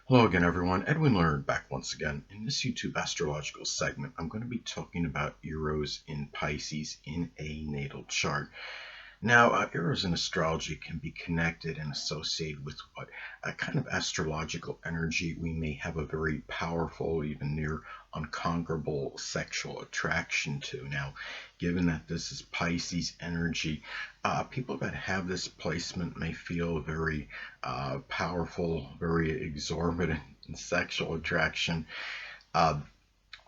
Hello again, everyone. Edwin Learnard back once again. In this YouTube astrological segment, I'm going to be talking about Eros in Pisces in a natal chart. Now, eras in astrology can be connected and associated with what a kind of astrological energy we may have a very powerful, even near unconquerable sexual attraction to. Now, given that this is Pisces energy, people that have this placement may feel very powerful, very exorbitant in sexual attraction. Uh,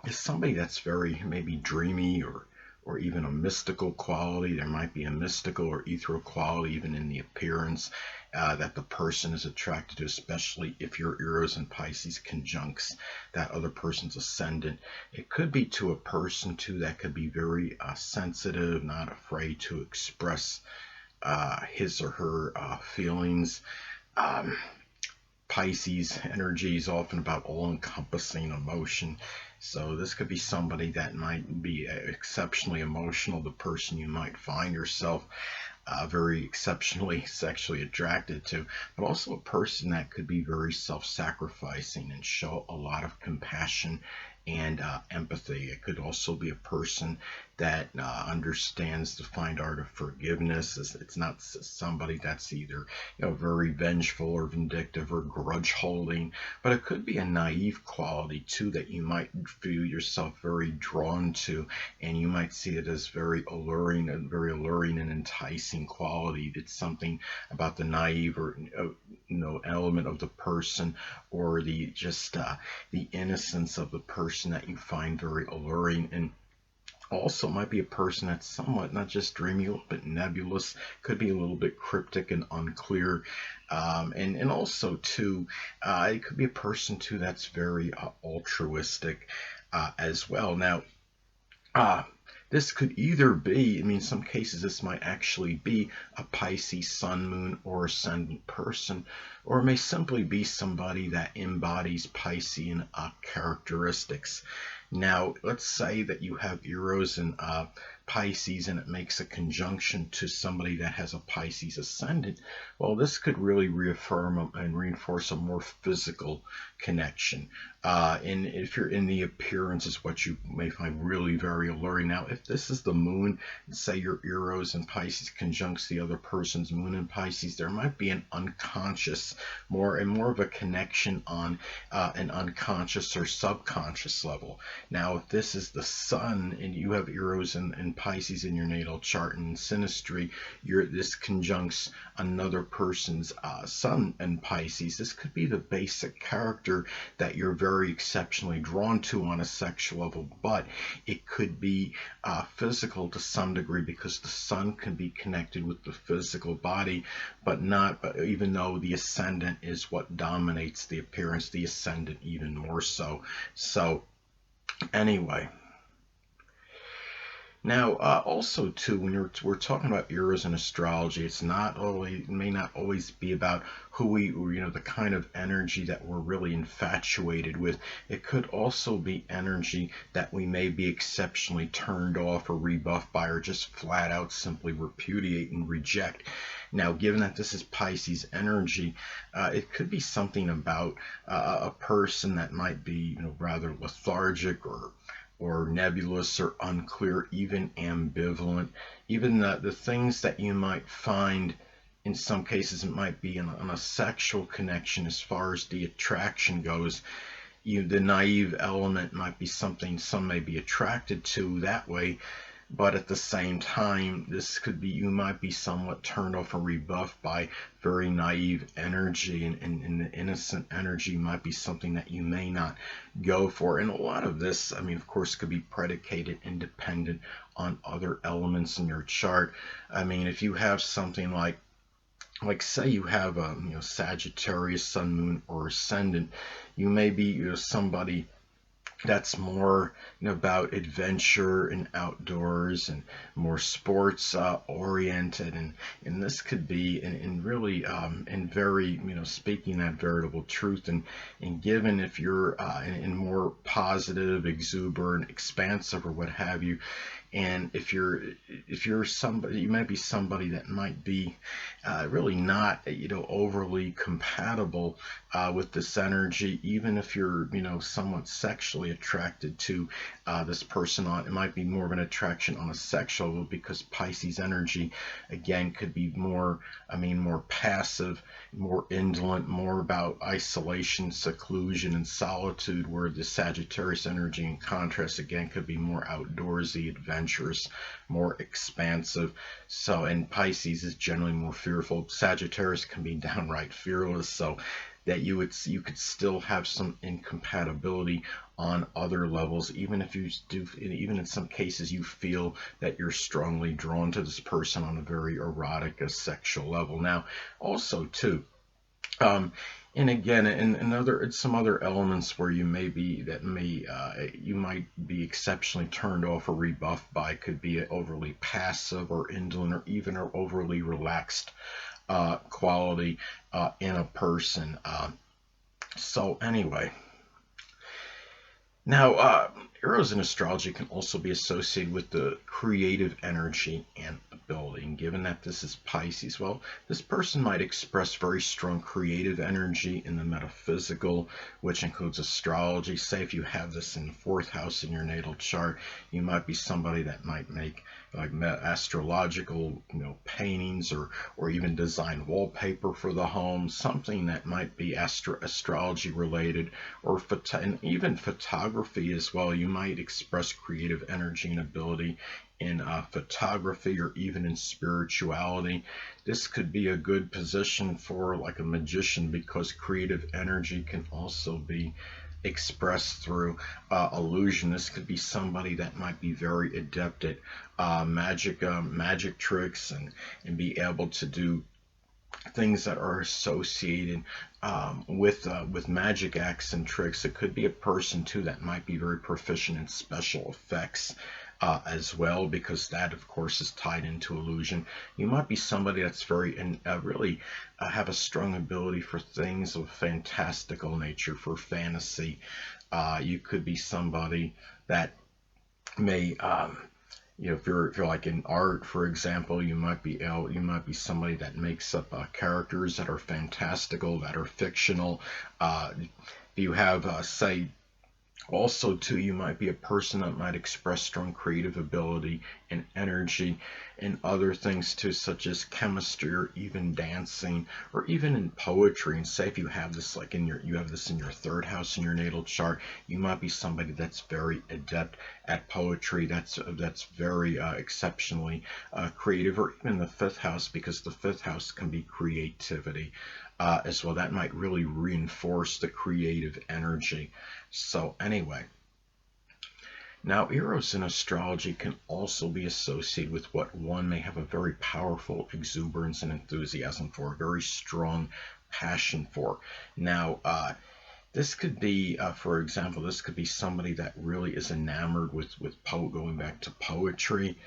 is somebody that's very maybe dreamy or even a mystical quality. There might be a mystical or ethereal quality even in the appearance that the person is attracted to, especially if your Eros and Pisces conjuncts that other person's ascendant. It could be to a person too that could be very sensitive, not afraid to express his or her feelings. Um, Pisces energy is often about all-encompassing emotion. So this could be somebody that might be exceptionally emotional, the person you might find yourself very exceptionally sexually attracted to, but also a person that could be very self-sacrificing and show a lot of compassion and empathy. It could also be a person that understands the fine art of forgiveness. It's not somebody that's either very vengeful or vindictive or grudge holding, but it could be a naive quality too that you might feel yourself very drawn to, and you might see it as very alluring and enticing quality. It's something about the naive or element of the person, or the just the innocence of the person that you find very alluring. And also might be a person that's somewhat not just dreamy, a little bit nebulous, could be a little bit cryptic and unclear. And also too, it could be a person too that's very altruistic as well. Now, uh, this could either be, in some cases, this might actually be a Pisces sun, moon, or ascendant person, or it may simply be somebody that embodies Piscean characteristics. Now, let's say that you have Eros in Pisces and it makes a conjunction to somebody that has a Pisces ascendant. Well, this could really reaffirm and reinforce a more physical connection. And if you're in the appearance, is what you may find really very alluring. Now, if this is the moon, say your Eros in Pisces conjuncts the other person's moon in Pisces, there might be an unconscious, more of a connection on an unconscious or subconscious level. Now, if this is the sun and you have Eros and Pisces in your natal chart and synastry, this conjuncts another person's sun and Pisces. This could be the basic character that you're very exceptionally drawn to on a sexual level, but it could be physical to some degree because the sun can be connected with the physical body, but not, even though the ascendant is what dominates the appearance, the ascendant even more so. So anyway, now also too, when we're talking about eras in astrology, it's not always, it may not always be about who we, the kind of energy that we're really infatuated with. It could also be energy that we may be exceptionally turned off or rebuffed by, or just flat out simply repudiate and reject. Now, given that this is Pisces energy, it could be something about a person that might be, rather lethargic or nebulous or unclear, even ambivalent. Even the things that you might find in some cases, it might be on a sexual connection as far as the attraction goes. The naive element might be something some may be attracted to that way, but at the same time, this could be, you might be somewhat turned off or rebuffed by very naive energy, and the innocent energy might be something that you may not go for. And a lot of this, of course, could be predicated and dependent on other elements in your chart. If you have something like say you have a Sagittarius sun, moon, or ascendant, you may be somebody that's more about adventure and outdoors and more sports oriented, and this could be in really in very speaking that veritable truth, and given if you're in more positive, exuberant, expansive, or what have you, And if you're somebody, you might be somebody that might be really not overly compatible with this energy, even if you're somewhat sexually attracted to this person. On it might be more of an attraction on a sexual level, because Pisces energy again could be more, more passive, more indolent, more about isolation, seclusion, and solitude, where the Sagittarius energy in contrast again could be more outdoorsy, adventurous, more expansive. So, and Pisces is generally more fearful. Sagittarius can be downright fearless, so that you could still have some incompatibility on other levels, even if you do, even in some cases you feel that you're strongly drawn to this person on a very erotic, a sexual level. Now, also too, um, and again, in some other elements where you may be that may you might be exceptionally turned off or rebuffed by, could be an overly passive or indolent or even an overly relaxed quality in a person. So anyway, now, Eros in astrology can also be associated with the creative energy and ability. And given that this is Pisces, well, this person might express very strong creative energy in the metaphysical, which includes astrology. Say if you have this in the fourth house in your natal chart, you might be somebody that might make like astrological, paintings, or even design wallpaper for the home, something that might be astrology related, or and even photography as well. You might express creative energy and ability in photography, or even in spirituality. This could be a good position for like a magician, because creative energy can also be expressed through illusion. This could be somebody that might be very adept at magic tricks, and be able to do things that are associated with magic acts and tricks. It could be a person too that might be very proficient in special effects as well, because that of course is tied into illusion. You might be somebody that's very and really have a strong ability for things of fantastical nature, for fantasy. You could be somebody that may if you're like in art, for example, you might be somebody that makes up characters that are fantastical, that are fictional. If you have say also, too, you might be a person that might express strong creative ability and energy in other things too, such as chemistry, or even dancing, or even in poetry. And say if you have this like you have this in your third house in your natal chart, you might be somebody that's very adept at poetry. That's very exceptionally creative, or even the fifth house, because the fifth house can be creativity as well. That might really reinforce the creative energy. So anyway, now Eros in astrology can also be associated with what one may have a very powerful exuberance and enthusiasm for, a very strong passion for. Now, this could be, for example, this could be somebody that really is enamored with going back to poetry.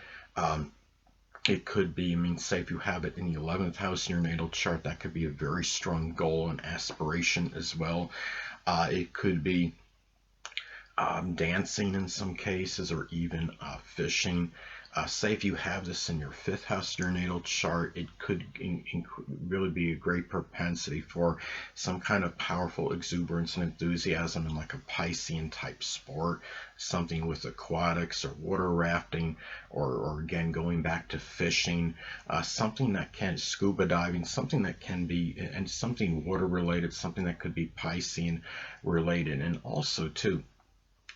It could be, say if you have it in the 11th house in your natal chart, that could be a very strong goal and aspiration as well. It could be dancing in some cases, or even fishing. Say if you have this in your fifth house, your natal chart, it could really be a great propensity for some kind of powerful exuberance and enthusiasm in like a Piscean type sport, something with aquatics or water rafting, or again going back to fishing, something that can scuba diving, something that can be, and something water related, something that could be Piscean related. And also too,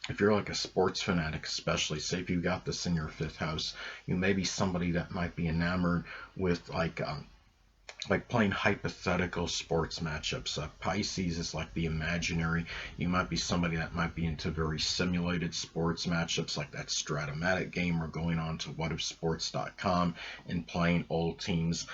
if you're like a sports fanatic, especially, say if you got this in your fifth house, you may be somebody that might be enamored with like playing hypothetical sports matchups. Pisces is like the imaginary. You might be somebody that might be into very simulated sports matchups, like that Stratomatic game, or going on to whatifsports.com and playing old teams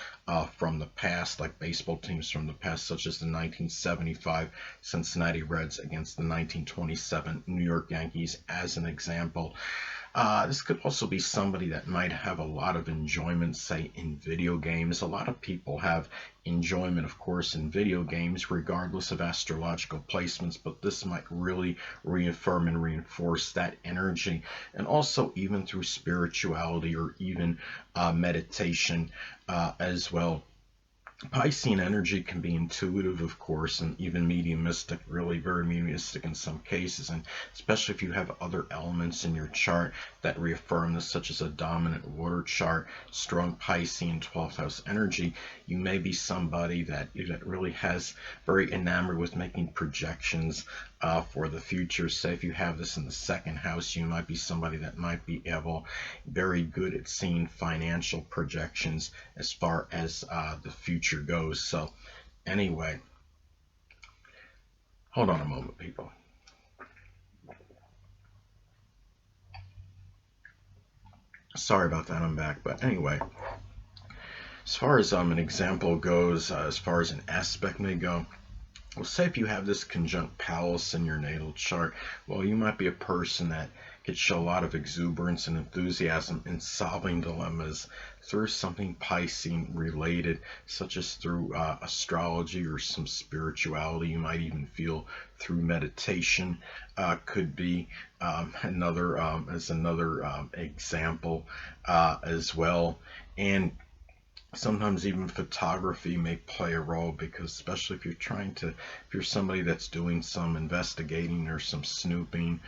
from the past, like baseball teams from the past, such as the 1975 Cincinnati Reds against the 1927 New York Yankees, as an example. This could also be somebody that might have a lot of enjoyment, say, in video games. A lot of people have enjoyment, of course, in video games, regardless of astrological placements, but this might really reaffirm and reinforce that energy. And also, even through spirituality or even meditation as well. Piscean energy can be intuitive, of course, and even mediumistic, really very mediumistic in some cases, and especially if you have other elements in your chart that reaffirm this, such as a dominant water chart, strong Piscean 12th house energy, you may be somebody that really has very enamored with making projections for the future. Say if you have this in the second house, you might be somebody that might be very good at seeing financial projections as far as the future goes. So anyway, hold on a moment, people. Sorry about that, I'm back. But anyway, as far as an example goes, as far as an aspect may go, well, say if you have this conjunct Pallas in your natal chart, well, you might be a person that could show a lot of exuberance and enthusiasm in solving dilemmas through something Piscean related, such as through astrology or some spirituality. You might even feel through meditation. Could be another example as well. And sometimes even photography may play a role, because especially if you're somebody that's doing some investigating or some snooping,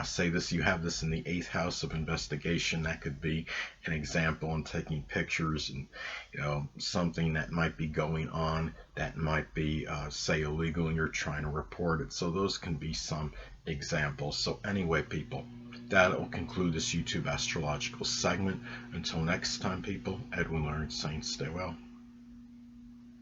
say this, you have this in the 8th house of investigation, that could be an example in taking pictures and something that might be going on that might be say illegal, and you're trying to report it. So those can be some examples. So anyway, people, that will conclude this YouTube astrological segment. Until next time, people, Edwin Learnard saying stay well.